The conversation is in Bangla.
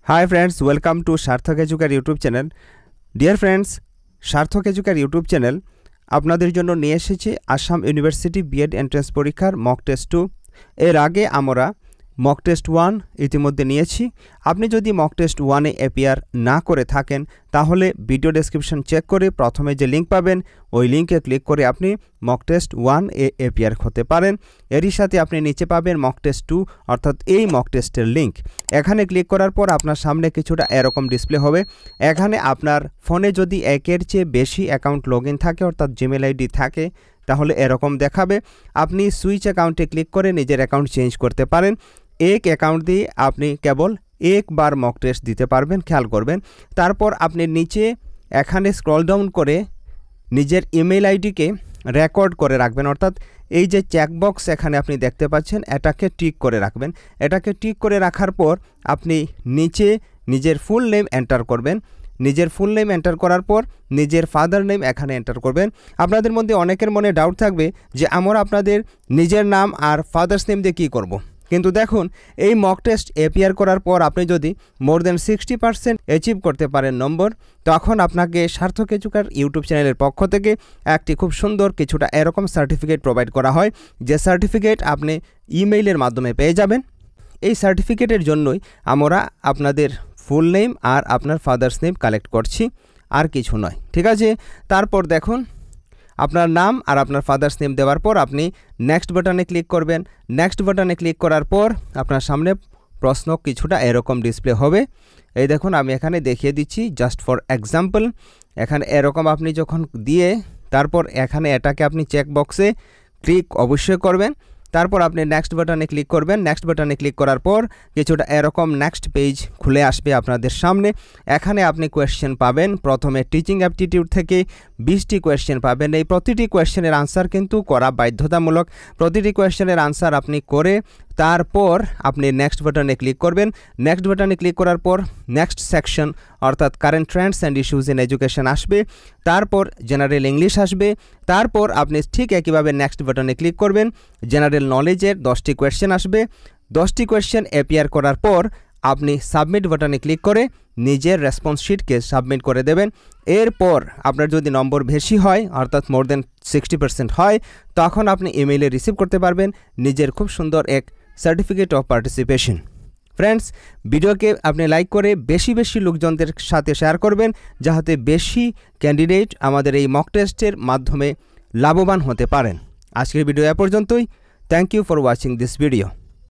हाय फ्रेंड्स, वेलकम टू सार्थक एजुकेर यूट्यूब चैनल। डियर फ्रेंड्स, सार्थक एजुकेर यूट्यूब चैनल आपनादेर जोन्नो निये एसेछे आसाम यूनिभार्सिटी बीएड एंट्रेंस परीक्षार मक टेस्ट 2। एर आगे आमरा मक टेस्ट 1 इतिमध्ये निয়েছি। আপনি যদি মক টেস্ট 1 এ অ্যাপিয়ার না করে থাকেন তাহলে ভিডিও ডেসক্রিপশন চেক করে প্রথমে যে লিংক পাবেন ওই লিংকে ক্লিক করে আপনি মক টেস্ট 1 এ অ্যাপিয়ার হতে পারেন। এরই সাথে আপনি নিচে পাবেন মক টেস্ট 2 অর্থাৎ এই মক টেস্টের লিংক। এখানে ক্লিক করার পর আপনার সামনে কিছুটা এরকম ডিসপ্লে হবে। এখানে আপনার ফোনে যদি একের চেয়ে বেশি অ্যাকাউন্ট লগইন থাকে অর্থাৎ জিমেল আইডি থাকে তাহলে এরকম দেখাবে। আপনি সুইচ অ্যাকাউন্টে ক্লিক করে নিজের অ্যাকাউন্ট চেঞ্জ করতে পারেন। एक অ্যাকাউন্ট দিয়ে আপনি কেবল একবার মক টেস্ট দিতে পারবেন, খেয়াল করবেন। তারপর আপনি নিচে এখানে স্ক্রল ডাউন করে নিজের ইমেল আইডিকে রেকর্ড করে রাখবেন, অর্থাৎ এই যে চেকবক্স এখানে আপনি দেখতে পাচ্ছেন এটাকে টিক করে রাখবেন। এটাকে টিক করে রাখার পর আপনি নিচে নিজের ফুল নেম এন্টার করবেন। নিজের ফুল নেম এন্টার করার পর নিজের ফাদার নেম এখানে এন্টার করবেন। আপনাদের মধ্যে অনেকের মনে ডাউট থাকবে যে আমরা আপনাদের নিজের নাম আর ফাদার্স নেম দিয়ে কী করব। কিন্তু দেখুন এই মক টেস্ট অ্যাপিয়ার করার পর আপনি যদি মোর দেন 60% অ্যাচিভ করতে পারেন নম্বর, তখন আপনাকে সার্থক এজুকের ইউটিউব চ্যানেলের পক্ষ থেকে একটি খুব সুন্দর কিছুটা এরকম সার্টিফিকেট প্রোভাইড করা হয়, যে সার্টিফিকেট আপনি ইমেইলের মাধ্যমে পেয়ে যাবেন। এই সার্টিফিকেটের জন্যই আমরা আপনাদের ফুল নেম আর আপনার ফাদার্স নেম কালেক্ট করছি, আর কিছু নয়, ঠিক আছে। তারপর দেখুন আপনার নাম আর আপনার ফাদার্স নেম দেওয়ার পর আপনি নেক্সট বাটনে ক্লিক করবেন। নেক্সট বাটনে ক্লিক করার পর আপনার সামনে প্রশ্ন কিছুটা এরকম ডিসপ্লে হবে। এই দেখুন আমি এখানে দেখিয়ে দিচ্ছি জাস্ট ফর এক্সাম্পল। এখানে এরকম আপনি যখন দিয়ে তারপর এখানে এটাকে আপনি চেক বক্সে ক্লিক অবশ্যই করবেন। তারপর আপনি নেক্সট বাটনে ক্লিক করবেন। নেক্সট বাটনে ক্লিক করার পর কিছুটা এরকম নেক্সট পেজ খুলে আসবে আপনাদের সামনে। এখানে আপনি কোয়েশ্চেন পাবেন। প্রথমে টিচিং অ্যাপটিটিউড থেকে 20টি কোয়েশ্চেন পাবেন। এই প্রতিটি কোয়েশ্চেনের আনসার কিন্তু করা বাধ্যতামূলক। প্রতিটি কোয়েশ্চেনের আনসার আপনি করে তারপর আপনি নেক্সট বাটনে ক্লিক করবেন। নেক্সট বাটনে ক্লিক করার পর নেক্সট সেকশন অর্থাৎ current Trends and issues in education আসবে। তারপর জেনারেল ইংলিশ আসবে। তারপর আপনি ঠিক একইভাবে নেক্সট বাটনে ক্লিক করবেন। জেনারেল নলেজের 10টি কোয়েশ্চেন আসবে। 10টি কোয়েশ্চেন অ্যাপিয়ার করার পর আপনি সাবমিট বাটনে ক্লিক করে নিজের রেসপন্স শিটকে সাবমিট করে দেবেন। এরপর আপনার যদি নম্বর বেশি হয় অর্থাৎ মোর দেন 60% হয় তখন আপনি ইমেইলে রিসিভ করতে পারবেন নিজের খুব সুন্দর এক সার্টিফিকেট অফ পার্টিসিপেশন। ফ্রেন্ডস, ভিডিওকে আপনি লাইক করে বেশি বেশি লোকজনদের সাথে শেয়ার করবেন যাতে বেশি ক্যান্ডিডেট আমাদের এই মক টেস্টের মাধ্যমে লাভবান হতে পারেন। আজকের ভিডিও এ পর্যন্তই। Thank you for watching this video.